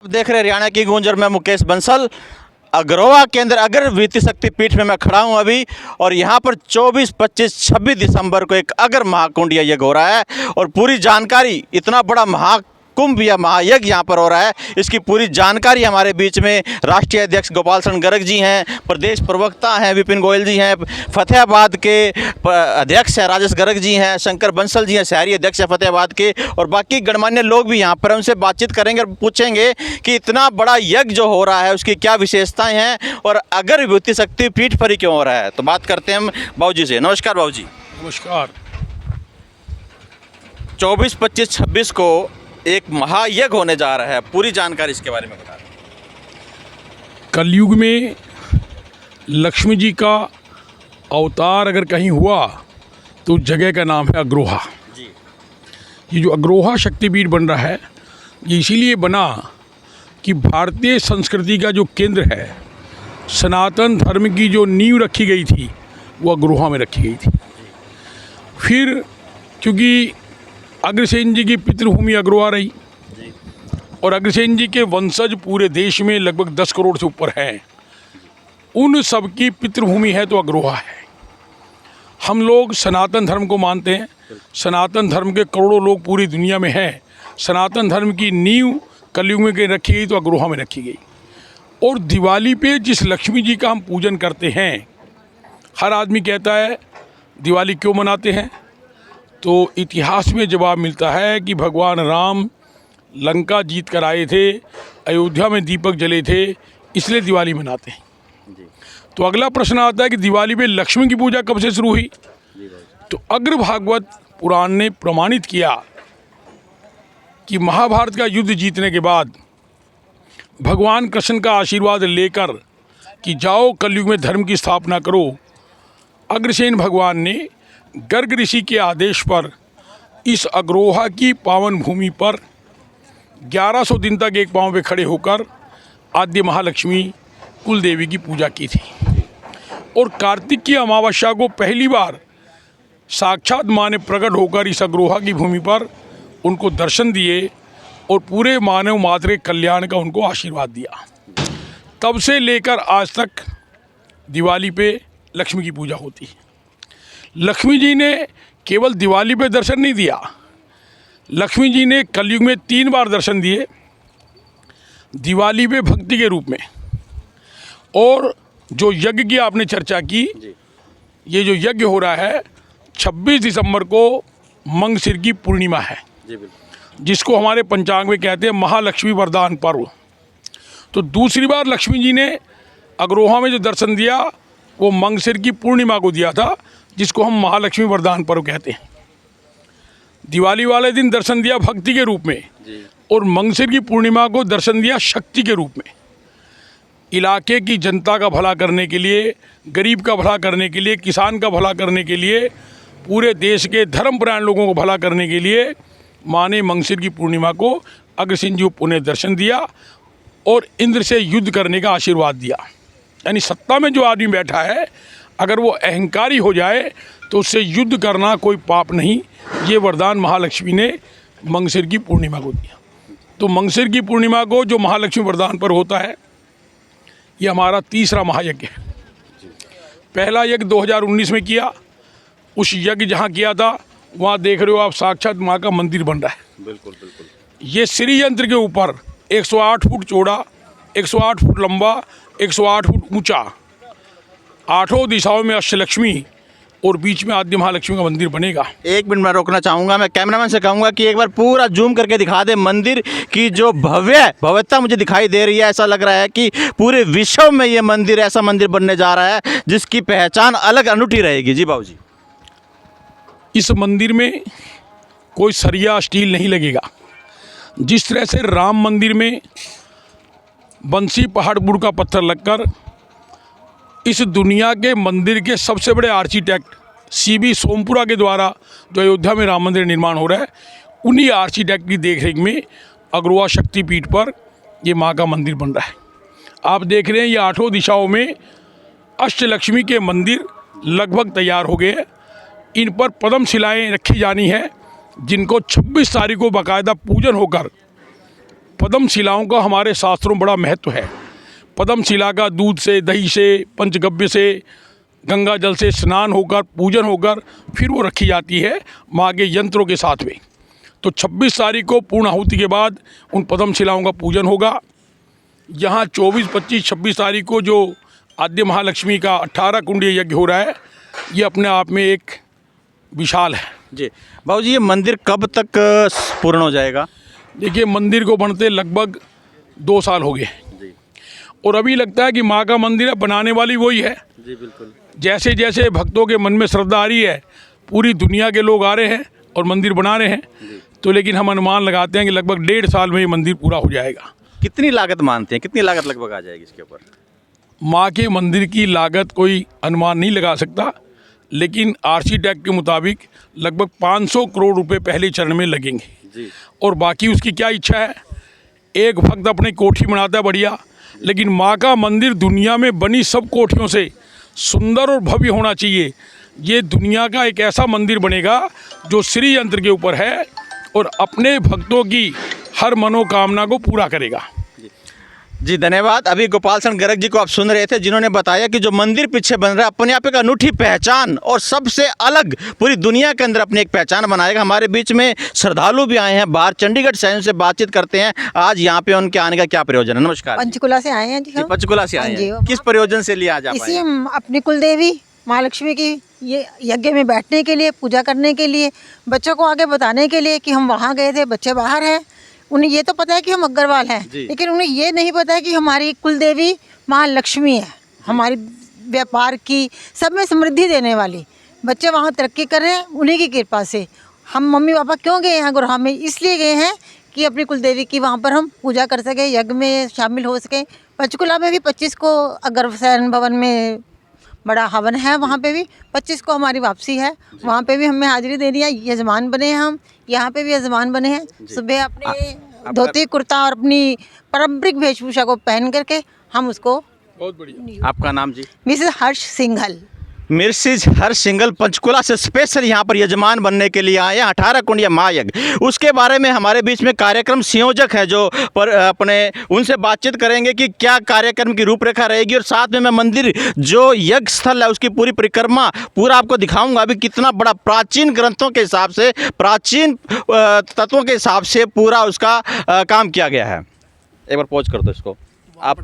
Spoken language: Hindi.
देख रहे हैं हरियाणा की गूंज और मैं मुकेश बंसल अग्रोहा के अंदर अगर वित्तीय शक्ति पीठ में मैं खड़ा हूं अभी। और यहां पर 24, 25, 26 दिसंबर को एक अगर महाकुंभ यज्ञ हो रहा है और पूरी जानकारी, इतना बड़ा महाकुंभ या महायज्ञ यहां पर हो रहा है, इसकी पूरी जानकारी हमारे बीच में राष्ट्रीय अध्यक्ष गोपाल शरण गर्ग जी हैं, प्रदेश प्रवक्ता हैं विपिन गोयल जी हैं, फतेहाबाद के अध्यक्ष हैं राजेश गर्ग जी हैं, शंकर बंसल जी हैं शहरी अध्यक्ष हैं फतेहाबाद के, और बाकी गणमान्य लोग भी यहाँ पर उनसे बातचीत करेंगे और पूछेंगे कि इतना बड़ा यज्ञ जो हो रहा है उसकी क्या विशेषताएं हैं और अगर विभूति शक्ति पीठ पर ही क्यों हो रहा है। तो बात करते हैं हम बाबूजी से। नमस्कार बाबूजी। नमस्कार। 24, 25, 26 को एक महायज्ञ होने जा रहा है, पूरी जानकारी इसके बारे में बता दें। कलयुग में लक्ष्मी जी का अवतार अगर कहीं हुआ तो उस जगह का नाम है अग्रोहा जी। ये जो अग्रोहा शक्तिपीठ बन रहा है ये इसीलिए बना कि भारतीय संस्कृति का जो केंद्र है, सनातन धर्म की जो नींव रखी गई थी वो अग्रोहा में रखी गई थी। फिर क्योंकि अग्रसेन जी की पितृभूमि अग्रोहा रही और अग्रसेन जी के वंशज पूरे देश में लगभग 10 करोड़ से ऊपर हैं, उन सब की पितृभूमि है तो अग्रोहा है। हम लोग सनातन धर्म को मानते हैं, सनातन धर्म के करोड़ों लोग पूरी दुनिया में हैं। सनातन धर्म की नींव कलयुग में रखी गई तो अग्रोहा में रखी गई। और दिवाली पे जिस लक्ष्मी जी का हम पूजन करते हैं, हर आदमी कहता है दिवाली क्यों मनाते हैं, तो इतिहास में जवाब मिलता है कि भगवान राम लंका जीत कर आए थे, अयोध्या में दीपक जले थे, इसलिए दिवाली मनाते हैं। तो अगला प्रश्न आता है कि दिवाली पे लक्ष्मी की पूजा कब से शुरू हुई। तो अग्र भागवत पुराण ने प्रमाणित किया कि महाभारत का युद्ध जीतने के बाद भगवान कृष्ण का आशीर्वाद लेकर कि जाओ कलयुग में धर्म की स्थापना करो, अग्रसेन भगवान ने गर्ग ऋषि के आदेश पर इस अग्रोहा की पावन भूमि पर 1100 दिन तक एक पांव पे खड़े होकर आद्य महालक्ष्मी कुल देवी की पूजा की थी। और कार्तिक की अमावस्या को पहली बार साक्षात माँ ने प्रकट होकर इस अग्रोहा की भूमि पर उनको दर्शन दिए और पूरे मानव मात्र के कल्याण का उनको आशीर्वाद दिया। तब से लेकर आज तक दिवाली पे लक्ष्मी की पूजा होती है। लक्ष्मी जी ने केवल दिवाली पे दर्शन नहीं दिया, लक्ष्मी जी ने कलयुग में 3 बार दर्शन दिए। दिवाली पे भक्ति के रूप में, और जो यज्ञ की आपने चर्चा की, ये जो यज्ञ हो रहा है 26 दिसंबर को मंगसिर की पूर्णिमा है, जिसको हमारे पंचांग में कहते हैं महालक्ष्मी वरदान पर्व। तो दूसरी बार लक्ष्मी जी ने अग्रोहा में जो दर्शन दिया वो मंगसिर की पूर्णिमा को दिया था, जिसको हम महालक्ष्मी वरदान पर्व कहते हैं। दिवाली वाले दिन दर्शन दिया भक्ति के रूप में और मंगसिर की पूर्णिमा को दर्शन दिया शक्ति के रूप में। इलाके की जनता का भला करने के लिए, गरीब का भला करने के लिए, किसान का भला करने के लिए, पूरे देश के धर्मपरायण लोगों को भला करने के लिए माँ ने मंगसिर की पूर्णिमा को अग्रसेन जी को उन्हें दर्शन दिया और इंद्र से युद्ध करने का आशीर्वाद दिया। यानी सत्ता में जो आदमी बैठा है अगर वो अहंकारी हो जाए तो उससे युद्ध करना कोई पाप नहीं। ये वरदान महालक्ष्मी ने मंगसिर की पूर्णिमा को दिया। तो मंगसिर की पूर्णिमा को जो महालक्ष्मी वरदान पर होता है, ये हमारा तीसरा महायज्ञ है। पहला यज्ञ 2019 में किया। उस यज्ञ जहाँ किया था वहाँ देख रहे हो आप साक्षात माँ का मंदिर बन रहा है। बिल्कुल बिल्कुल। ये श्री यंत्र के ऊपर 108 फुट चौड़ा, 108 फुट लंबा, 108 फुट ऊंचा, 8 दिशाओं में अष्टलक्ष्मी और बीच में आद्य महालक्ष्मी का मंदिर बनेगा। एक मिनट मैं रोकना चाहूँगा, मैं कैमरामैन से कहूँगा कि एक बार पूरा जूम करके दिखा दे। मंदिर की जो भव्यता मुझे दिखाई दे रही है, ऐसा लग रहा है कि पूरे विश्व में ये मंदिर ऐसा मंदिर बनने जा रहा है जिसकी पहचान अलग अनूठी रहेगी। जी बाबूजी। इस मंदिर में कोई सरिया स्टील नहीं लगेगा। जिस तरह से राम मंदिर में बंसी पहाड़पुर का पत्थर लगकर इस दुनिया के मंदिर के सबसे बड़े आर्किटेक्ट सीबी सोमपुरा के द्वारा जो अयोध्या में राम मंदिर निर्माण हो रहा है, उन्हीं आर्किटेक्ट की देखरेख में अग्रोहा शक्तिपीठ पर ये माँ का मंदिर बन रहा है। आप देख रहे हैं ये 8 दिशाओं में अष्टलक्ष्मी के मंदिर लगभग तैयार हो गए हैं। इन पर पद्म शिलाएँ रखी जानी है, जिनको 26 तारीख को बाकायदा पूजन होकर पद्म शिलाओं का हमारे शास्त्रों में बड़ा महत्व है। पद्म शिला का दूध से, दही से, पंचगव्य से, गंगा जल से स्नान होकर, पूजन होकर फिर वो रखी जाती है माँ के यंत्रों के साथ में। तो 26 तारीख को पूर्ण आहुति के बाद उन पद्म शिलाओं का पूजन होगा। यहाँ 24, 25, 26 तारीख को जो आद्य महालक्ष्मी का 18 कुंडीय यज्ञ हो रहा है, ये अपने आप में एक विशाल है। जी बाबूजी, ये मंदिर कब तक पूर्ण हो जाएगा? देखिए, मंदिर को बनते लगभग 2 साल हो गए जी और अभी लगता है कि माँ का मंदिर है, बनाने वाली वही है। जी बिल्कुल। जैसे जैसे भक्तों के मन में श्रद्धा आ रही है, पूरी दुनिया के लोग आ रहे हैं और मंदिर बना रहे हैं। तो लेकिन हम अनुमान लगाते हैं कि लगभग 1.5 साल में ये मंदिर पूरा हो जाएगा। कितनी लागत मानते हैं, कितनी लागत लगभग आ जाएगी इसके ऊपर? माँ के मंदिर की लागत कोई अनुमान नहीं लगा सकता, लेकिन आर्किटेक्ट के मुताबिक लगभग 500 करोड़ रुपए पहले चरण में लगेंगे जी। और बाकी उसकी क्या इच्छा है, एक भक्त अपनी कोठी बनाता है बढ़िया, लेकिन माँ का मंदिर दुनिया में बनी सब कोठियों से सुंदर और भव्य होना चाहिए। ये दुनिया का एक ऐसा मंदिर बनेगा जो श्री यंत्र के ऊपर है और अपने भक्तों की हर मनोकामना को पूरा करेगा। जी धन्यवाद। अभी गोपाल चंद गर्ग जी को आप सुन रहे थे, जिन्होंने बताया कि जो मंदिर पीछे बन रहा है अपने आप एक अनूठी पहचान और सबसे अलग पूरी दुनिया के अंदर अपनी एक पहचान बनाएगा। हमारे बीच में श्रद्धालु भी आए हैं बाहर, चंडीगढ़ से उनसे बातचित करते हैं आज यहाँ पे उनके आने का क्या प्रयोजन है। नमस्कार। पंचकुला से आए हैं जी जी, हम। पंचकुला से आए हाँ जी। हैं, किस प्रयोजन से लिए आज आप इसी आए? हम अपनी कुलदेवी महालक्ष्मी की ये यज्ञ में बैठने के लिए, पूजा करने के लिए, बच्चों को आगे बताने के लिए कि हम वहाँ गए थे, बच्चे बाहर हैं। उन्हें ये तो पता है कि हम अग्रवाल हैं, लेकिन उन्हें ये नहीं पता है कि हमारी कुलदेवी महालक्ष्मी है, हमारी व्यापार की, सब में समृद्धि देने वाली। बच्चे वहाँ तरक्की कर रहे हैं उन्हीं की कृपा से। हम मम्मी पापा क्यों गए हैं गुरहा में? इसलिए गए हैं कि अपनी कुलदेवी की वहाँ पर हम पूजा कर सकें, यज्ञ में शामिल हो सकें। पंचकुला में भी 25 को अग्रसेन भवन में बड़ा हवन है, वहाँ पे भी 25 को हमारी वापसी है, वहाँ पे भी हमें हाजिरी देनी है। यजमान बने हैं हम, यहाँ पे भी यजमान बने हैं। सुबह अपने धोती कुर्ता और अपनी पारंपरिक वेशभूषा को पहन करके हम उसको। बहुत बढ़िया। आपका नाम जी? मिसेस हर्ष सिंघल। मिर्सिज हर सिंगल पंचकुला से स्पेशल यहाँ पर यजमान बनने के लिए आए हैं 18 कुंडिया महायज्ञ। उसके बारे में हमारे बीच में कार्यक्रम संयोजक है जो पर अपने उनसे बातचीत करेंगे कि क्या कार्यक्रम की रूपरेखा रहेगी और साथ में मैं मंदिर जो यज्ञ स्थल है उसकी पूरी परिक्रमा पूरा आपको दिखाऊंगा। अभी कितना बड़ा प्राचीन ग्रंथों के हिसाब से, प्राचीन तत्वों के हिसाब से पूरा उसका काम किया गया है। एक बार पॉज कर दो इसको आप।